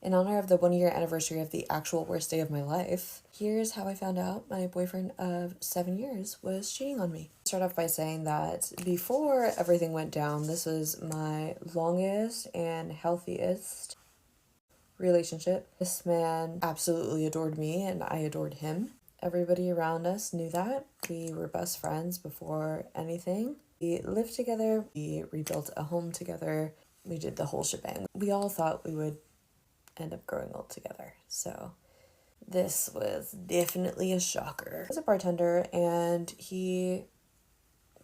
in honor of the 1 year anniversary of the actual worst day of my life. Here's how I found out my boyfriend of 7 years was cheating on me. Start off by saying that before everything went down, this was my longest and healthiest relationship. This man absolutely adored me and I adored him. Everybody around us knew that. We were best friends before anything. We lived together, we rebuilt a home together, we did the whole shebang. We all thought we would end up growing old together. So this was definitely a shocker. I was a bartender and he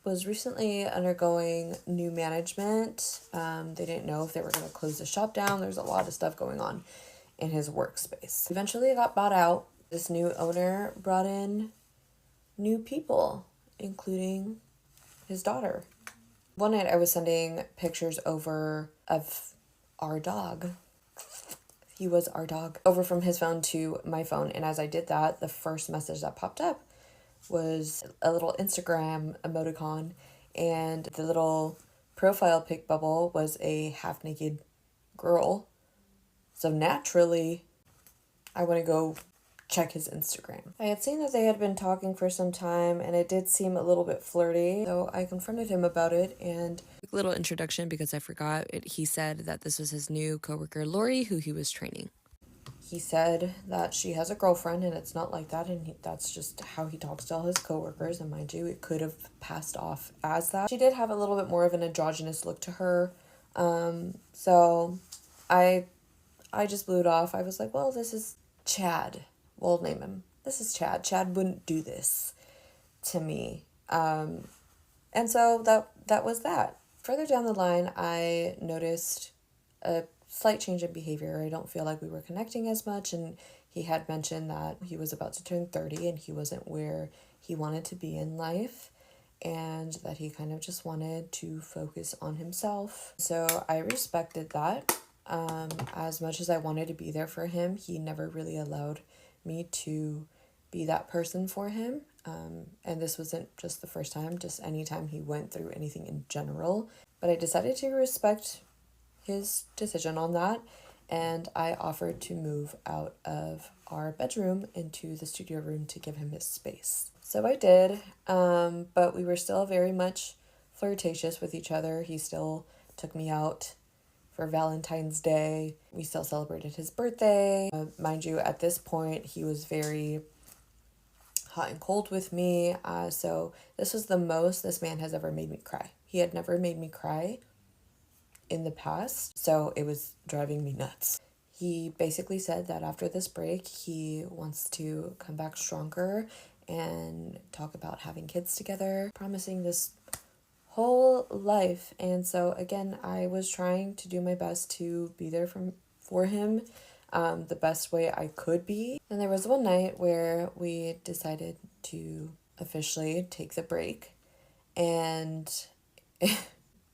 was recently undergoing new management. They didn't know if they were going to close the shop down. There's a lot of stuff going on in his workspace. Eventually it got bought out. This new owner brought in new people, including his daughter. One night I was sending pictures over of our dog. He was our dog. Over from his phone to my phone. And as I did that, the first message that popped up was a little Instagram emoticon. And the little profile pic bubble was a half-naked girl. So naturally, I want to go check his Instagram. I had seen that they had been talking for some time and it did seem a little bit flirty, so I confronted him about it. And a little introduction, because I forgot it, he said that this was his new coworker Lori, who he was training. He said that she has a girlfriend and it's not like that, and that's just how he talks to all his coworkers. And mind you, it could have passed off as that. She did have a little bit more of an androgynous look to her, so I just blew it off. I was like, well, this is Chad. We'll name him. This is Chad. Chad wouldn't do this to me. And so that was that. Further down the line, I noticed a slight change in behavior. I don't feel like we were connecting as much, and he had mentioned that he was about to turn 30 and he wasn't where he wanted to be in life, and that he kind of just wanted to focus on himself. So I respected that. As much as I wanted to be there for him, he never really allowed me to be that person for him. And this wasn't just the first time, just anytime he went through anything in general. But I decided to respect his decision on that, and I offered to move out of our bedroom into the studio room to give him his space. So I did, but we were still very much flirtatious with each other. He still took me out for Valentine's Day. We still celebrated his birthday. Mind you, at this point, he was very hot and cold with me. So this was the most this man has ever made me cry. He had never made me cry in the past, so it was driving me nuts. He basically said that after this break, he wants to come back stronger and talk about having kids together, promising this whole life. And so again, I was trying to do my best to be there for him the best way I could be. And there was one night where we decided to officially take the break, and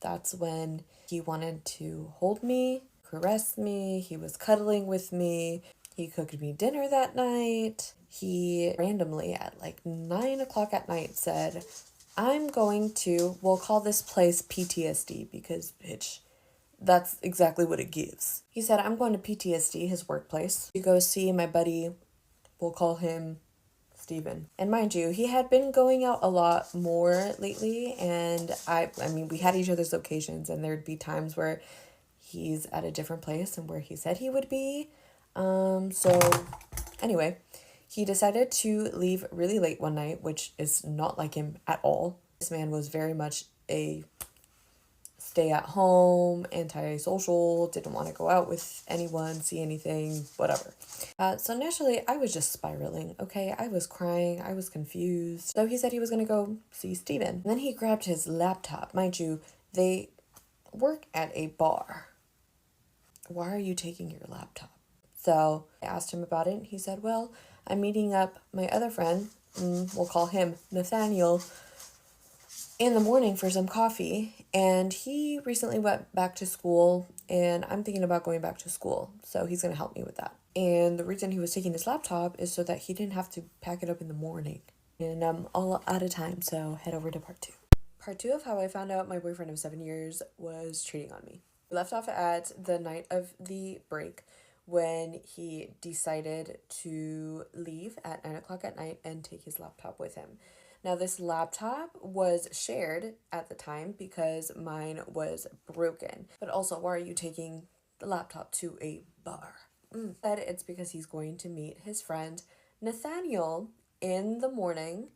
that's when he wanted to hold me, caress me. He was cuddling with me. He cooked me dinner that night. He randomly at like 9 o'clock at night said, we'll call this place PTSD because, bitch, that's exactly what it gives. He said, I'm going to PTSD, his workplace, to go see my buddy, we'll call him Steven. And mind you, he had been going out a lot more lately, and I mean, we had each other's locations, and there'd be times where he's at a different place and where he said he would be. So anyway, he decided to leave really late one night, which is not like him at all. This man was very much a stay at home, antisocial, didn't want to go out with anyone, see anything, whatever. So naturally, I was just spiraling, okay? I was crying, I was confused. So he said he was going to go see Steven. And then he grabbed his laptop. Mind you, they work at a bar. Why are you taking your laptop? So I asked him about it, and he said, well, I'm meeting up my other friend, we'll call him Nathaniel, in the morning for some coffee, and he recently went back to school, and I'm thinking about going back to school, so he's going to help me with that. And the reason he was taking his laptop is so that he didn't have to pack it up in the morning. And I'm all out of time, so head over to part 2. Part 2 of how I found out my boyfriend of 7 years was cheating on me. We left off at the night of the break, when he decided to leave at 9 o'clock at night and take his laptop with him. Now, this laptop was shared at the time because mine was broken. But also, why are you taking the laptop to a bar? Said it's because he's going to meet his friend Nathaniel in the morning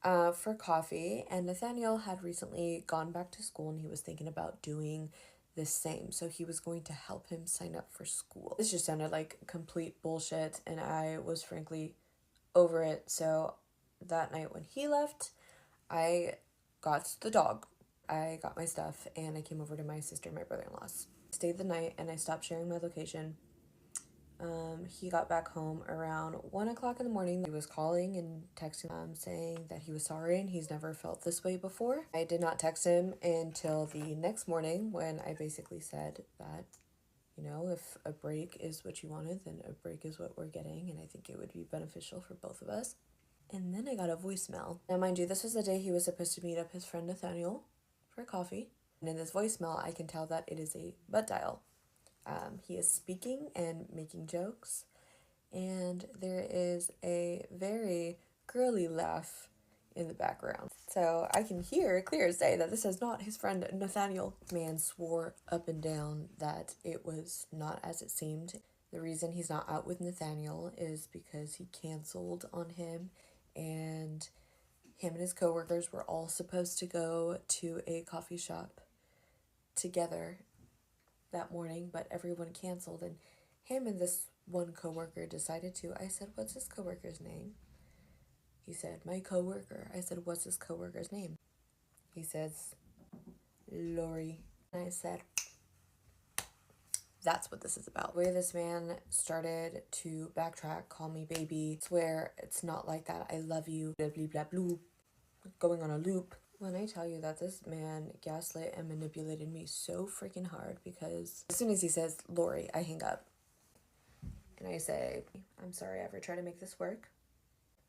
for coffee. And Nathaniel had recently gone back to school and he was thinking about doing the same. So he was going to help him sign up for school. This just sounded like complete bullshit and I was frankly over it. So that night when he left, I got the dog. I got my stuff and I came over to my sister and my brother-in-law's. Stayed the night and I stopped sharing my location. He got back home around 1 o'clock in the morning. He was calling and texting saying that he was sorry and he's never felt this way before. I did not text him until the next morning when I basically said that, you know, if a break is what you wanted, then a break is what we're getting, and I think it would be beneficial for both of us. And then I got a voicemail. Now, mind you, this was the day he was supposed to meet up his friend Nathaniel for coffee. And in this voicemail, I can tell that it is a butt dial. He is speaking and making jokes, and there is a very girly laugh in the background. So I can hear clear as day that this is not his friend Nathaniel. Man swore up and down that it was not as it seemed. The reason he's not out with Nathaniel is because he canceled on him, and him and his coworkers were all supposed to go to a coffee shop together that morning, but everyone canceled, and him and this one coworker decided to. I said, "What's his coworker's name?" He said, "My coworker." I said, "What's his coworker's name?" He says, "Lori." And I said, "That's what this is about." The way this man started to backtrack, call me baby, swear it's not like that, I love you, blah blah blah blah, going on a loop. When I tell you that this man gaslit and manipulated me so freaking hard, because as soon as he says Lori, I hang up. And I say, "I'm sorry I ever tried to make this work.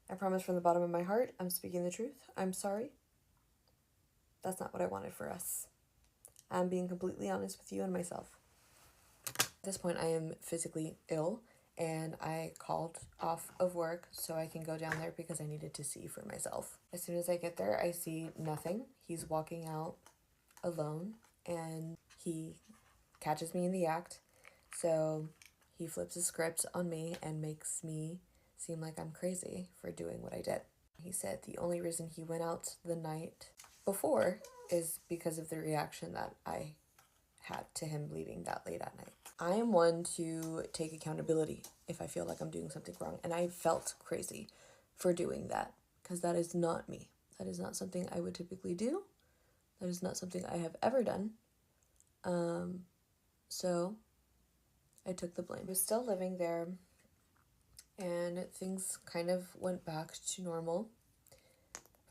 I promise from the bottom of my heart, I'm speaking the truth. I'm sorry. That's not what I wanted for us. I'm being completely honest with you and myself." At this point, I am physically ill, and I called off of work so I can go down there because I needed to see for myself. As soon as I get there, I see nothing. He's walking out alone, and he catches me in the act. So he flips the script on me and makes me seem like I'm crazy for doing what I did. He said the only reason he went out the night before is because of the reaction that I had to him leaving that late at night. I am one to take accountability if I feel like I'm doing something wrong, and I felt crazy for doing that because that is not me. That is not something I would typically do. That is not something I have ever done. So I took the blame. I was still living there, and things kind of went back to normal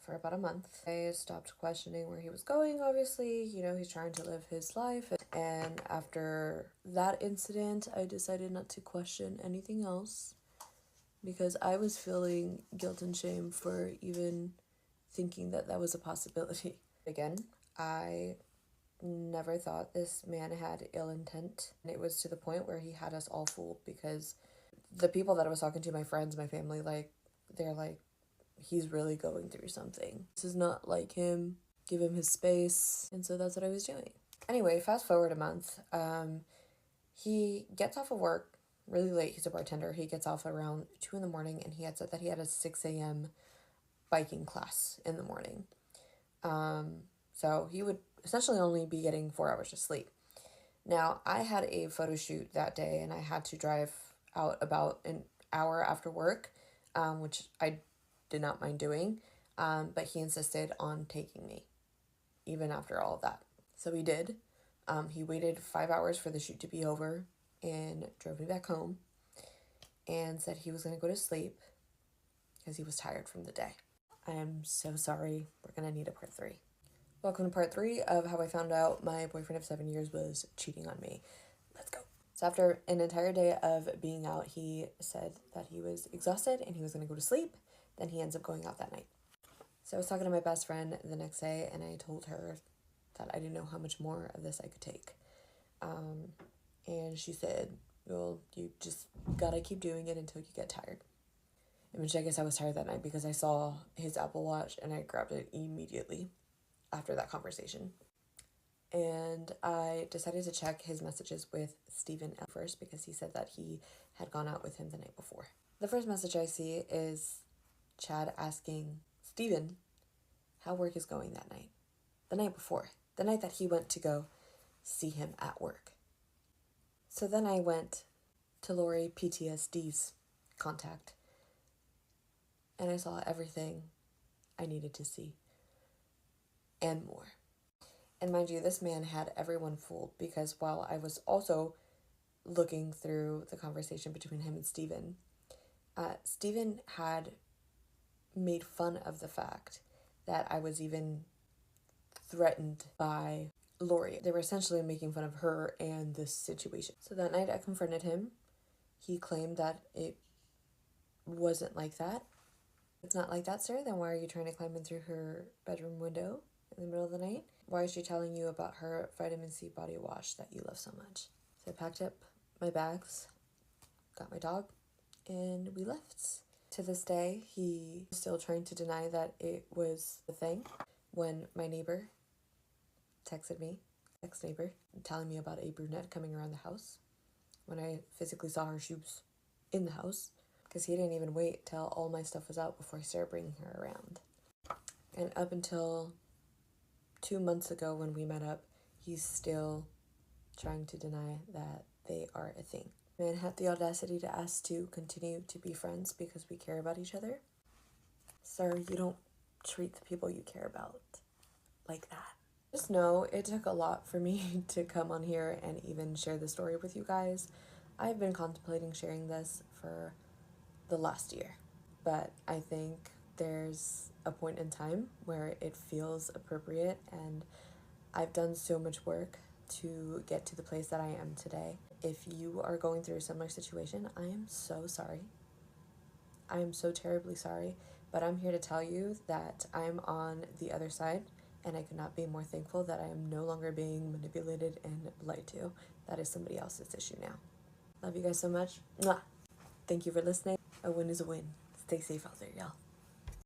for about a month. I stopped questioning where he was going, obviously. You know, he's trying to live his life. And after that incident, I decided not to question anything else because I was feeling guilt and shame for even thinking that that was a possibility. Again, I never thought this man had ill intent. And it was to the point where he had us all fooled because the people that I was talking to, my friends, my family, like, they're like, he's really going through something. This is not like him. Give him his space. And so that's what I was doing. Anyway, fast forward a month. He gets off of work really late. He's a bartender. He gets off around 2 in the morning, and he had said that he had a 6 a.m. biking class in the morning. So he would essentially only be getting 4 hours of sleep. Now, I had a photo shoot that day, and I had to drive out about an hour after work, which I did not mind doing, but he insisted on taking me, even after all of that. So he did. He waited 5 hours for the shoot to be over and drove me back home and said he was going to go to sleep because he was tired from the day. I am so sorry. We're going to need a part 3. Welcome to part 3 of how I found out my boyfriend of 7 years was cheating on me. Let's go. So after an entire day of being out, he said that he was exhausted and he was going to go to sleep. Then he ends up going out that night. So I was talking to my best friend the next day, and I told her that I didn't know how much more of this I could take. And she said, You just gotta keep doing it until you get tired. Which I guess I was tired that night because I saw his Apple Watch and I grabbed it immediately after that conversation. And I decided to check his messages with Steven at first because he said that he had gone out with him the night before. The first message I see is Chad asking Steven how work is going that night. The night before. The night that he went to go see him at work. So then I went to Lori PTSD's contact and I saw everything I needed to see and more. And mind you, this man had everyone fooled because while I was also looking through the conversation between him and Steven, Steven had made fun of the fact that I was even threatened by Lori. They were essentially making fun of her and this situation. So that night I confronted him. He claimed that it wasn't like that. It's not like that, sir. Then why are you trying to climb in through her bedroom window in the middle of the night? Why is she telling you about her vitamin C body wash that you love so much? So I packed up my bags, got my dog, and we left. To this day, he is still trying to deny that it was the thing. When my neighbor texted me, ex-neighbor, telling me about a brunette coming around the house, when I physically saw her shoes in the house, because he didn't even wait till all my stuff was out before he started bringing her around. And up until 2 months ago when we met up, he's still trying to deny that they are a thing. Man had the audacity to ask to continue to be friends because we care about each other. Sir, you don't treat the people you care about like that. Just know it took a lot for me to come on here and even share the story with you guys. I've been contemplating sharing this for the last year, but I think there's a point in time where it feels appropriate, and I've done so much work to get to the place that I am today. If you are going through a similar situation, I am so sorry. I am so terribly sorry, but I'm here to tell you that I'm on the other side, and I could not be more thankful that I am no longer being manipulated and lied to. That is somebody else's issue now. Love you guys so much. Mwah. Thank you for listening. A win is a win. Stay safe out there, y'all.